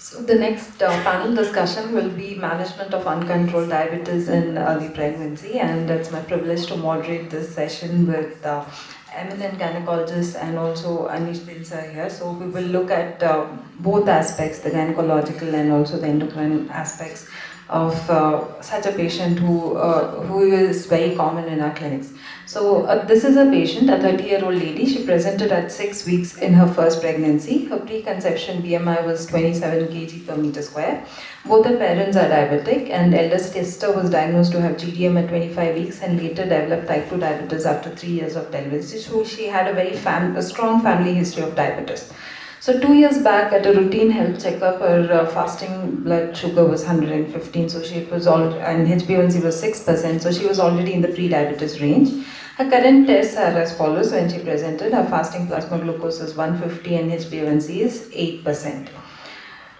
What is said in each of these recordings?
So the next panel discussion will be management of uncontrolled diabetes in early pregnancy, and it's my privilege to moderate this session with eminent gynecologists and also Anish Dinsa here. So we will look at both aspects, the gynecological and also the endocrine aspects of such a patient who is very common in our clinics. So this is a patient, a 30-year-old lady. She presented at 6 weeks in her first pregnancy. Her preconception BMI was 27 kg per meter square. Both her parents are diabetic, and eldest sister was diagnosed to have GDM at 25 weeks and later developed type 2 diabetes after 3 years of delivery. So she had a strong family history of diabetes. So 2 years back, at a routine health checkup, her fasting blood sugar was 115. So she was all, and HbA1c was 6%. So she was already in the pre-diabetes range. Her current tests are as follows. When she presented, her fasting plasma glucose is 150 and HbA1c is 8%.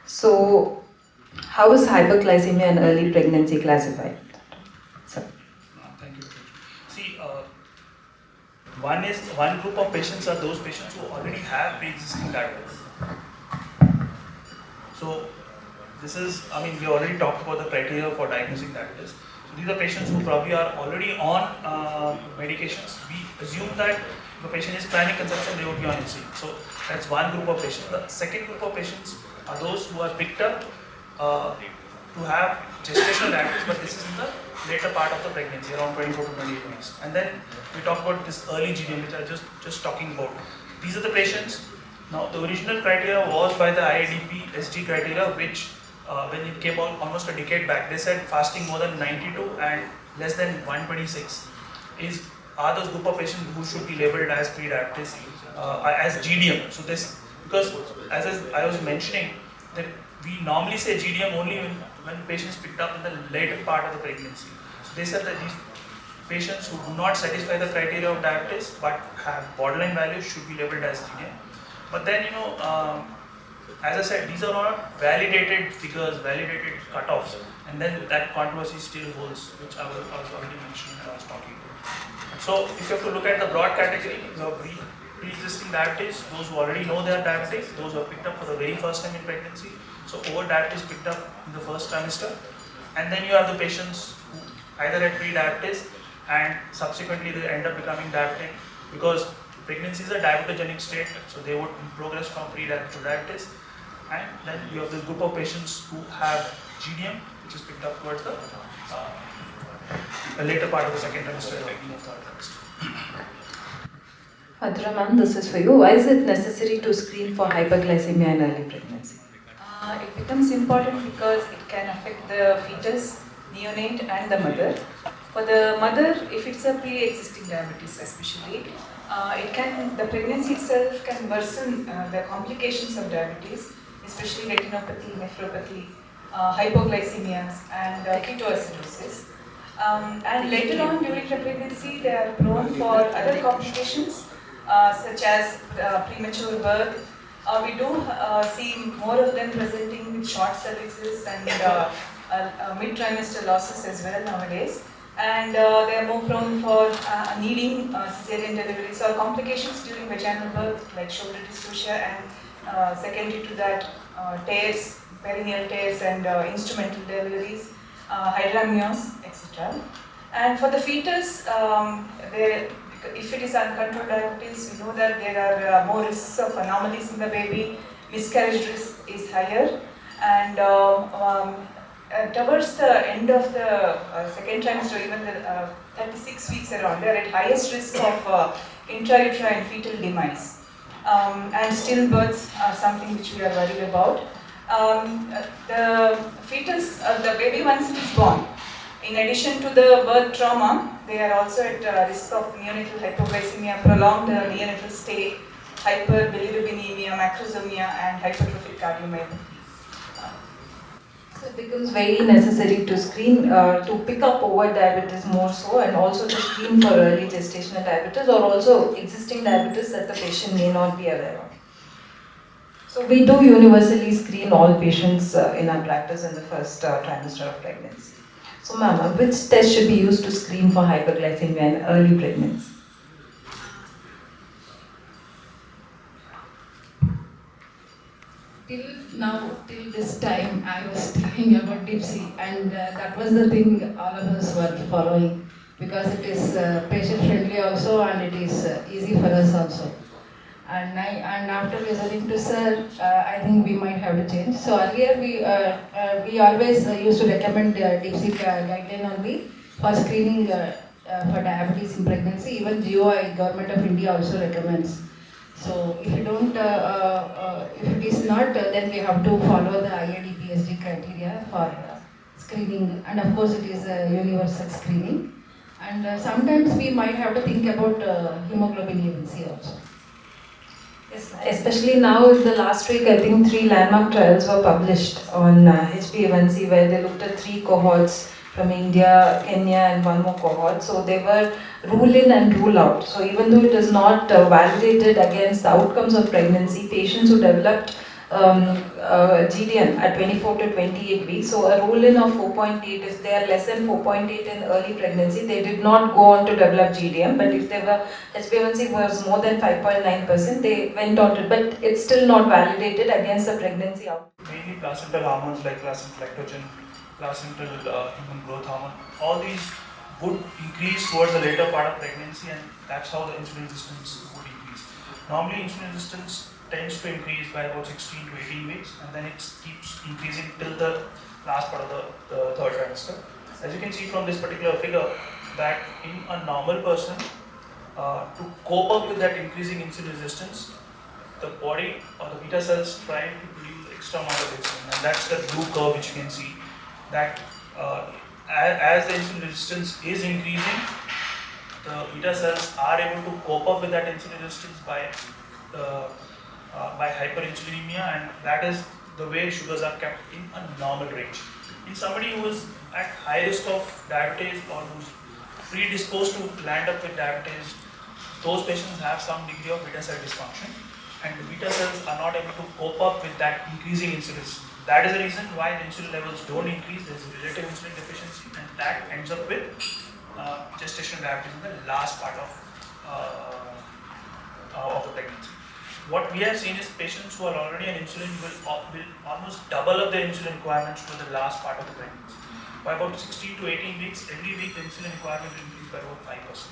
So, how is hyperglycemia in early pregnancy classified? Thank you. See, one group of patients are those patients who already have pre-existing diabetes. So this is, we already talked about the criteria for diagnosing diabetes. So these are patients who probably are already on medications. We assume that if a patient is planning conception, they would be on insulin. So that's one group of patients. The second group of patients are those who are picked up to have gestational diabetes, but this is in the later part of the pregnancy, around 24 to 28 weeks. And then we talk about this early GDM, which I just talking about. These are the patients. Now, the original criteria was by the IADP SG criteria, which when it came out almost a decade back, they said fasting more than 92 and less than 126 are those group of patients who should be labeled as pre-diabetes, as GDM. So this, because as I was mentioning, that we normally say GDM only when patients picked up in the later part of the pregnancy. So they said that these patients who do not satisfy the criteria of diabetes but have borderline values should be labeled as GDM. But then, as I said, these are not validated figures, validated cutoffs, and then that controversy still holds, which I was already mentioning when I was talking about. So if you have to look at the broad category, you have pre-existing diabetes, those who already know they are diabetic, those who are picked up for the very first time in pregnancy, so over diabetes picked up in the first trimester, and then you have the patients who either had pre-diabetes and subsequently they end up becoming diabetic because pregnancy is a diabetogenic state, so they would progress from pre-diabetes to diabetes. And then you have the group of patients who have GDM, which is picked up towards the later part of the second trimester or beginning of third trimester. Madhura ma'am, this is for you. Why is it necessary to screen for hyperglycemia in early pregnancy? It becomes important because it can affect the fetus, neonate and the mother. For the mother, if it's a pre-existing diabetes especially, the pregnancy itself can worsen the complications of diabetes, especially retinopathy, nephropathy, hypoglycemias and ketoacidosis. And later on during the pregnancy, they are prone for other complications such as premature birth. We do see more of them presenting with short cervixes and mid-trimester losses as well nowadays. And they are more prone for needing cesarean deliveries or complications during vaginal birth like shoulder dystocia and secondary to that tears, perineal tears and instrumental deliveries, hydramnios, etc. And for the fetus, if it is uncontrolled diabetes, we know that there are more risks of anomalies in the baby, miscarriage risk is higher, and towards the end of the second trimester, even the 36 weeks around, they are at highest risk of intrauterine fetal demise. And stillbirths are something which we are worried about. The fetus, the baby once it is born, in addition to the birth trauma, they are also at risk of neonatal hypoglycemia, prolonged neonatal stay, hyperbilirubinemia, macrosomia, and hypertrophic cardiomyopathy. So it becomes very necessary to screen, to pick up over diabetes more so, and also to screen for early gestational diabetes or also existing diabetes that the patient may not be aware of. So we do universally screen all patients in our practice in the first trimester of pregnancy. So ma'am, which test should be used to screen for hyperglycemia in early pregnancy? till now, till this time, I was telling about deep sea, and that was the thing all of us were following because it is patient friendly also, and it is easy for us also. And after listening to sir, I think we might have to change. So earlier we always used to recommend deep sea guideline only for screening for diabetes in pregnancy. Even GOI, Government of India also recommends. So if you don't, if it is not, then we have to follow the IAD-PSD criteria for screening, and of course it is a universal screening. And sometimes we might have to think about hemoglobin A1C also. Yes, especially now in the last week, I think 3 landmark trials were published on HbA1c where they looked at 3 cohorts from India, Kenya and one more cohort. So they were rule in and rule out. So even though it is not validated against the outcomes of pregnancy, patients who developed GDM at 24 to 28 weeks, so a rule in of 4.8, if they are less than 4.8 in early pregnancy, they did not go on to develop GDM, but if they were HbA1c was more than 5.9%, they went on to, but it's still not validated against the pregnancy outcome. Mainly placental hormones like placental lactogen, placental human growth hormone, all these would increase towards the later part of pregnancy, and that's how the insulin resistance would increase. Normally insulin resistance tends to increase by about 16 to 18 weeks, and then it keeps increasing till the last part of the third trimester. As you can see from this particular figure, that in a normal person, to cope up with that increasing insulin resistance, the body or the beta cells try to produce extra amount of insulin, and that's the blue curve which you can see. That as the insulin resistance is increasing, the beta cells are able to cope up with that insulin resistance by hyperinsulinemia, and that is the way sugars are kept in a normal range. In somebody who is at high risk of diabetes or who's predisposed to land up with diabetes, those patients have some degree of beta cell dysfunction, and the beta cells are not able to cope up with that increasing insulin. That is the reason why the insulin levels don't increase. There is relative insulin deficiency, and that ends up with gestational diabetes in the last part of the pregnancy. What we have seen is patients who are already on insulin will almost double up their insulin requirements to the last part of the pregnancy. By about 16 to 18 weeks, every week the insulin requirement will increase by about 5%.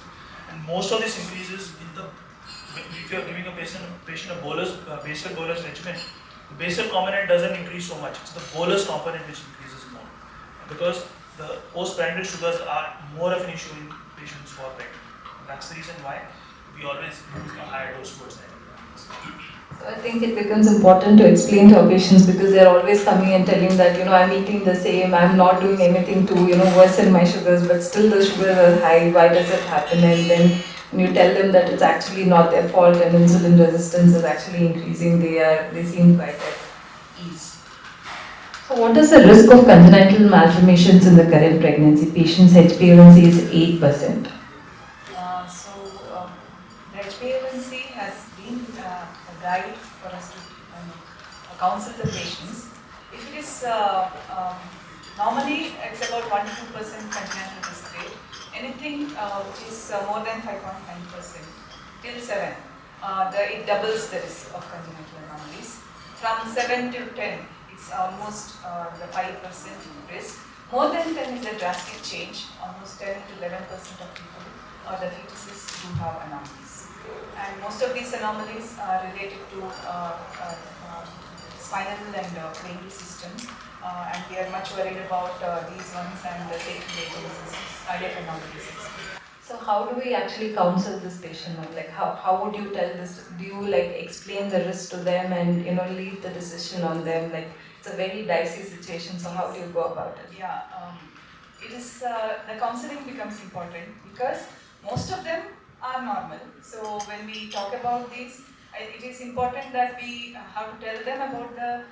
And most of this increases in the, if you are giving a patient a basal bolus regimen, the basal component doesn't increase so much. It's the bolus component which increases more, because the postprandial sugars are more of an issue in patients who are pregnant. And that's the reason why we always use a higher dose towards that. So I think it becomes important to explain to our patients, because they're always coming and telling that, I'm eating the same, I'm not doing anything to, worsen my sugars, but still the sugars are high, why does it happen? And then when you tell them that it's actually not their fault and insulin resistance is actually increasing, they seem quite at ease. So what is the risk of congenital malformations in the current pregnancy? Patients' HbA1c is 8%. The HbA1c has been a guide for us to counsel the patients. If it is normally it's about 1 to 2% congenital risk rate. Anything which is more than 5.9% till 7, it doubles the risk of congenital anomalies. From 7 to 10, it's almost the 5% risk. More than 10 is a drastic change. Almost 10 to 11% of people or the fetuses do have anomalies. And most of these anomalies are related to spinal and cranial system, and we are much worried about these ones and the safety agencies, cardiac anomalies. So how do we actually counsel this patient? Like how would you tell this? Do you explain the risk to them and leave the decision on them? Like it's a very dicey situation. So how do you go about it? Yeah, it is the counseling becomes important because most of them are normal. So when we talk about this, it is important that we have to tell them about the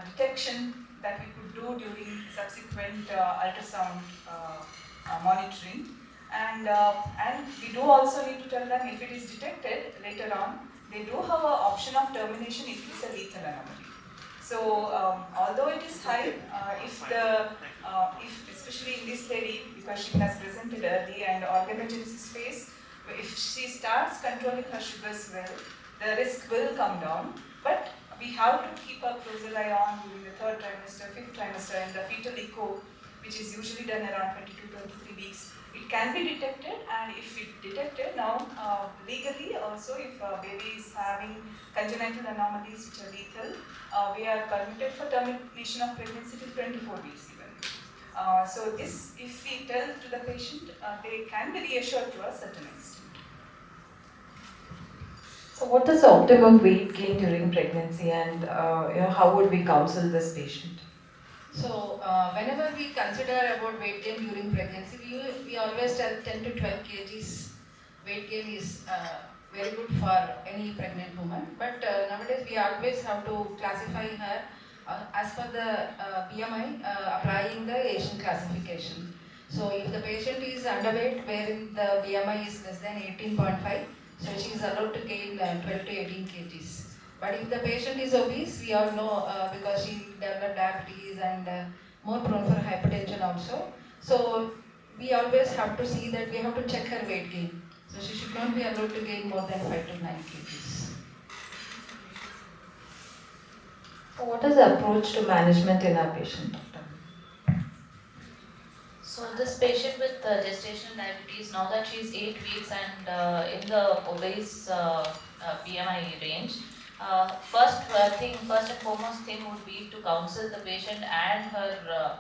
detection that we could do during subsequent ultrasound monitoring. And we do also need to tell them if it is detected later on, they do have an option of termination if it is a lethal anomaly. So although it is high, if especially in this lady, because she has presented early and organogenesis phase, if she starts controlling her sugars well, the risk will come down. But we have to keep a closer eye on during the 3rd trimester, 5th trimester, and the fetal echo, which is usually done around 22-23 weeks. It can be detected, and if it detected now, legally also, if a baby is having congenital anomalies which are lethal, we are permitted for termination of pregnancy till 24 weeks even. So this, if we tell to the patient, they can be reassured to a certain extent. So what is the optimum weight gain during pregnancy, and how would we counsel this patient? So, whenever we consider about weight gain during pregnancy, we always tell 10 to 12 kgs weight gain is very good for any pregnant woman. But nowadays, we always have to classify her as per the BMI, applying the Asian classification. So, if the patient is underweight, wherein the BMI is less than 18.5, so she is allowed to gain 12 to 18 kgs. But if the patient is obese, we all know because she developed diabetes and more prone for hypertension also. So we always have to see that we have to check her weight gain. So she should not be allowed to gain more than 5 to 9 kgs. So what is the approach to management in our patient, doctor? So this patient with gestational diabetes, now that she's 8 weeks and in the obese BMI range, first and foremost thing would be to counsel the patient and her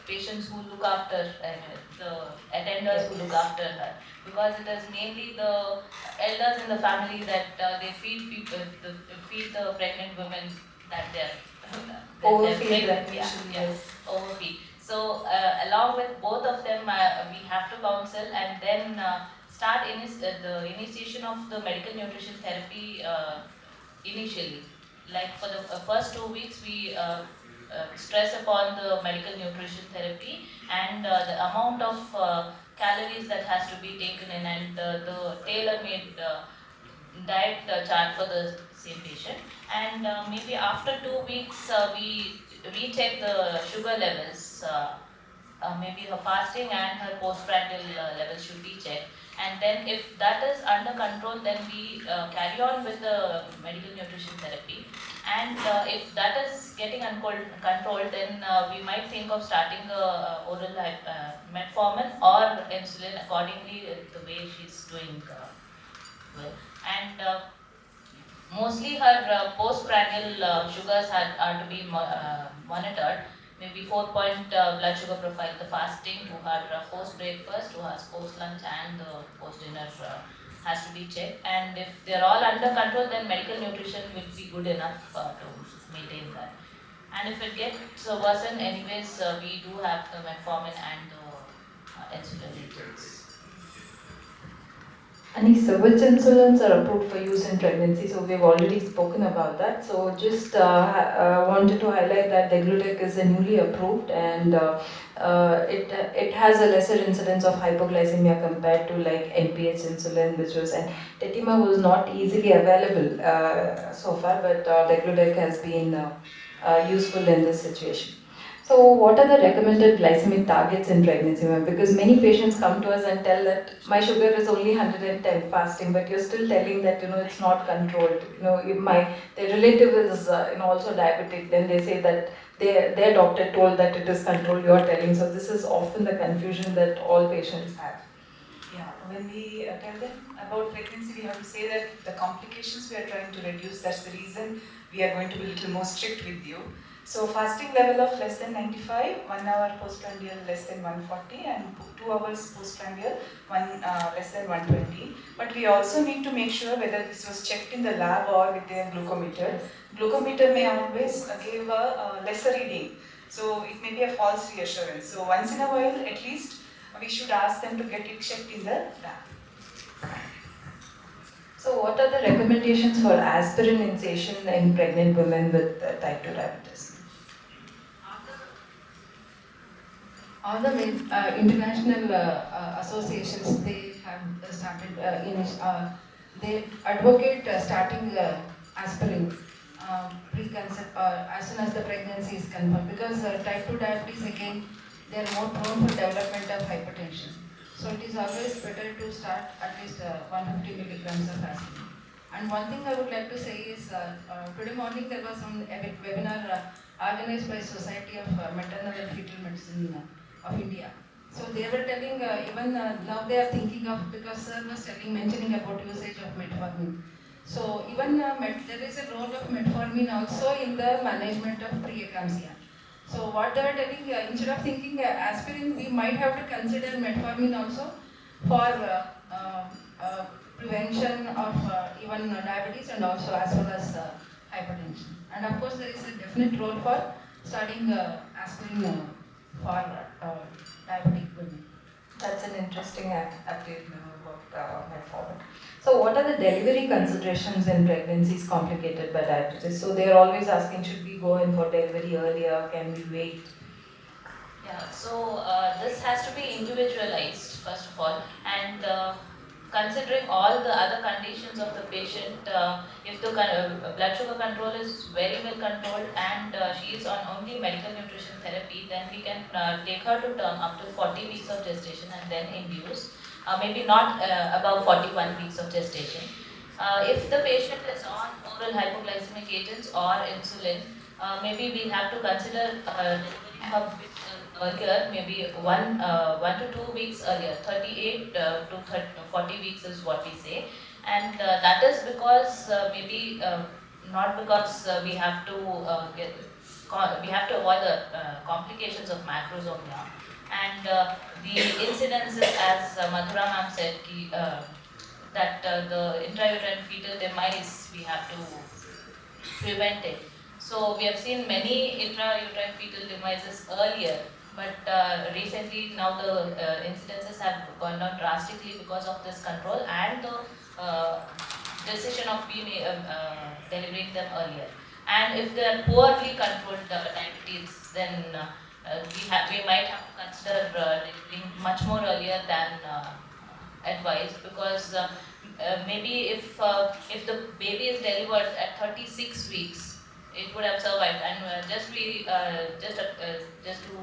patients who look after, the attenders who look after her, because it is mainly the elders in the family that they feed people, feed the pregnant women that Overfeed them, overfeed. So along with both of them, we have to counsel and then start the initiation of the medical nutrition therapy initially. Like for the first 2 weeks, we stress upon the medical nutrition therapy and the amount of calories that has to be taken in, and the tailor-made diet chart for the same patient. And maybe after 2 weeks, we recheck the sugar levels. Maybe her fasting and her postprandial levels should be checked. And then if that is under control, then we carry on with the medical nutrition therapy. And if that is getting controlled, then we might think of starting oral metformin or insulin accordingly the way she's doing well. And mostly her postprandial sugars are to be monitored. Maybe 4-point blood sugar profile, the fasting, who had post breakfast, who has post lunch, and the post dinner has to be checked. And if they're all under control, then medical nutrition will be good enough to maintain that. And if it gets worsened, anyways, we do have the metformin and the insulin agents. Anisa, which insulins are approved for use in pregnancy? So we've already spoken about that. So just wanted to highlight that degludec is a newly approved, and it has a lesser incidence of hypoglycemia compared to like NPH insulin, which was, and tetima was not easily available so far, but degludec has been useful in this situation. So what are the recommended glycemic targets in pregnancy? Because many patients come to us and tell that my sugar is only 110 fasting, but you're still telling that it's not controlled. If their relative is also diabetic, then they say that their doctor told that it is controlled. You're telling. So this is often the confusion that all patients have. Yeah, when we tell them about pregnancy, we have to say that the complications we are trying to reduce. That's the reason we are going to be a little more strict with you. So fasting level of less than 95, 1 hour postprandial less than 140, and 2 hours postprandial less than 120. But we also need to make sure whether this was checked in the lab or with their glucometer. Glucometer may always give a lesser reading, so it may be a false reassurance. So once in a while, at least, we should ask them to get it checked in the lab. So what are the recommendations for aspirin initiation in pregnant women with type 2 diabetes? All the international associations, they have started, they advocate starting aspirin as soon as the pregnancy is confirmed, because type 2 diabetes, again, they are more prone for development of hypertension. So it is always better to start at least 150 milligrams of aspirin. And one thing I would like to say is, today morning there was a webinar organized by Society of Maternal and Fetal Medicine of India. So they were telling, even now they are thinking of, because sir was mentioning about usage of metformin. So even there is a role of metformin also in the management of preeclampsia. So what they were telling, instead of thinking aspirin, we might have to consider metformin also for prevention of even diabetes and also as well as hypertension. And of course, there is a definite role for studying aspirin for diabetic women. That's an interesting update about metformin. So, what are the delivery considerations in pregnancies complicated by diabetes? So, they are always asking, should we go in for delivery earlier? Can we wait? Yeah, so this has to be individualized first of all, and considering all the other conditions of the patient, if the blood sugar control is very well controlled and she is on only medical nutrition therapy, then we can take her to term up to 40 weeks of gestation and then induce, maybe not above 41 weeks of gestation. If the patient is on oral hypoglycemic agents or insulin, maybe we have to consider delivering her bit earlier, maybe 1 to 2 weeks earlier. 38 to 40 weeks is what we say, and that is because maybe not because we have to avoid the complications of macrosomia, and the incidences, as Madhura ma'am said, that the intrauterine fetal demise we have to prevent it. So we have seen many intrauterine fetal demises earlier, but recently now the incidences have gone down drastically because of this control and the decision of delivering them earlier. And if they are poorly controlled diabetes, then we might have to consider delivering much more earlier than advised, because maybe if the baby is delivered at 36 weeks, it would have survived, and just to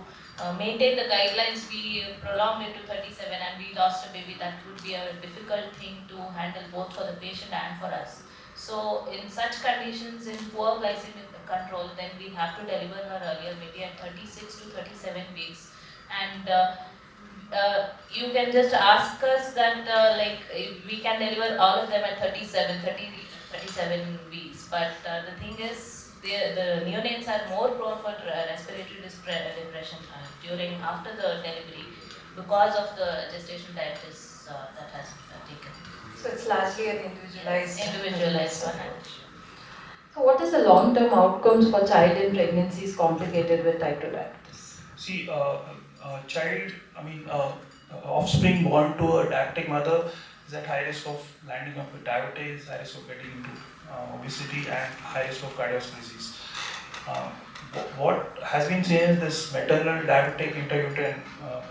maintain the guidelines, we prolonged it to 37 and we lost a baby. That would be a difficult thing to handle both for the patient and for us. So in such conditions, in poor glycemic control, then we have to deliver her earlier, maybe at 36 to 37 weeks. And you can just ask us that like if we can deliver all of them at 37 weeks, but the thing is, the neonates are more prone for respiratory depression during after the delivery because of the gestation diabetes that has taken. So, it's largely an individualized One. So, what is the long-term outcomes for child in pregnancies complicated with type 2 diabetes? See, offspring born to a diabetic mother is at high risk of landing up with diabetes, high risk of getting into obesity, and high risk of cardiovascular disease. What has been seen is this maternal diabetic intrauterine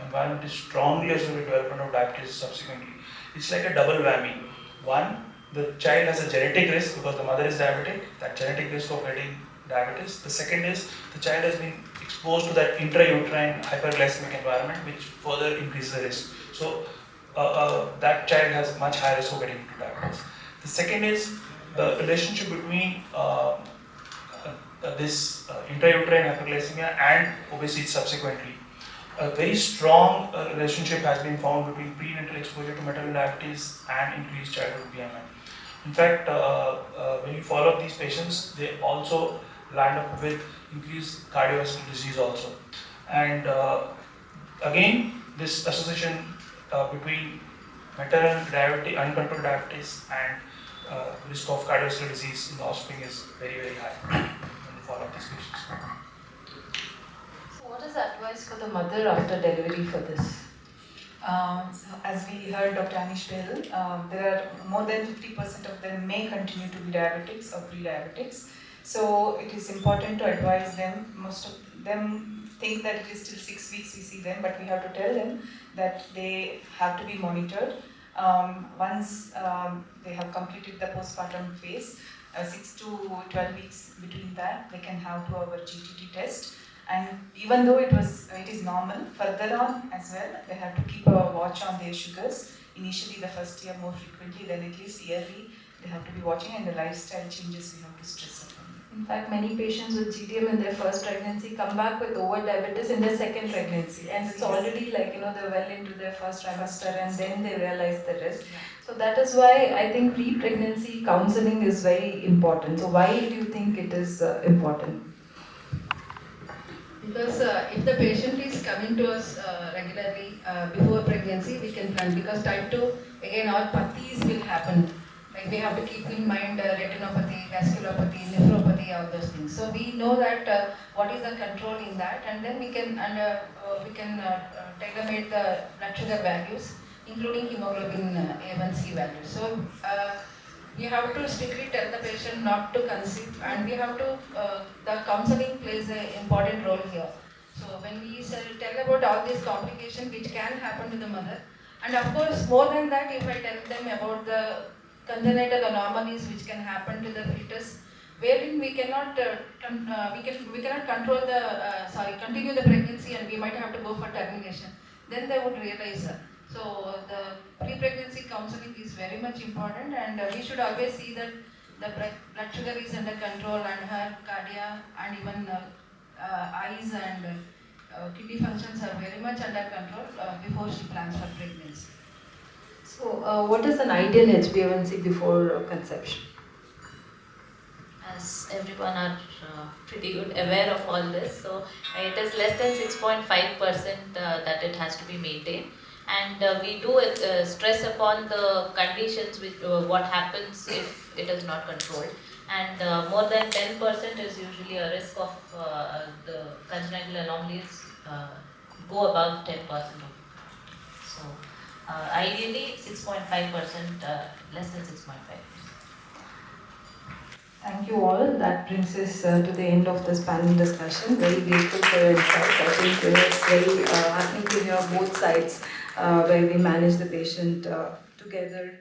environment is strongly associated with development of diabetes subsequently. It's like a double whammy. One, the child has a genetic risk because the mother is diabetic, that genetic risk of getting diabetes. The second is the child has been exposed to that intrauterine hyperglycemic environment, which further increases the risk. So that child has much higher risk of getting into diabetes. The second is the relationship between this intrauterine hyperglycemia and obesity subsequently. A very strong relationship has been found between prenatal exposure to maternal diabetes and increased childhood BMI. In fact, when you follow up these patients, they also land up with increased cardiovascular disease also. And again, this association between maternal diabetes, uncontrolled diabetes, and risk of cardiovascular disease in the offspring is very, very high when you follow up these patients. So, what is the advice for the mother after delivery for this? So as we heard Dr. Anish tell, there are more than 50% of them may continue to be diabetics or pre-diabetics. So it is important to advise them. Most of them think that it is still 6 weeks we see them, but we have to tell them that they have to be monitored. Once they have completed the postpartum phase, 6 to 12 weeks between that, they can have 2-hour GTT test. And even though it is normal, further on as well, they have to keep a watch on their sugars. Initially the first year more frequently, then at least yearly, they have to be watching, and the lifestyle changes we have to stress upon. In fact, many patients with GTM in their first pregnancy come back with over diabetes in their second pregnancy, and it's already like they're well into their first trimester, and then they realize the risk. So that is why I think pre-pregnancy counseling is very important. So why do you think it is important? Because if the patient is coming to us regularly before pregnancy, we can plan. Because type 2, again, all pathies will happen. Like we have to keep in mind retinopathy, vasculopathy, nephropathy, all those things. So we know that what is the control in that, and then we can tailor-made the blood sugar values, including hemoglobin A1C values. So we have to strictly tell the patient not to conceive, and we have to the counseling plays an important role here. So when we tell about all these complications which can happen to the mother, and of course more than that, if I tell them about the congenital anomalies which can happen to the fetus, wherein we cannot we cannot control the continue the pregnancy, and we might have to go for termination, then they would realize. So the pre-pregnancy counseling is very much important, and we should always see that the blood sugar is under control, and her cardia and even eyes and kidney functions are very much under control before she plans for pregnancy. So what is an ideal HbA1c before conception? As everyone are pretty good aware of all this, so it is less than 6.5% that it has to be maintained. And we do stress upon the conditions with what happens if it is not controlled, and more than 10% is usually a risk of the congenital anomalies go above 10%. So ideally 6.5%, less than 6.5%. Thank you all. That brings us to the end of this panel discussion. Very grateful for your insights. I think it's very heartening to hear both sides where we manage the patient together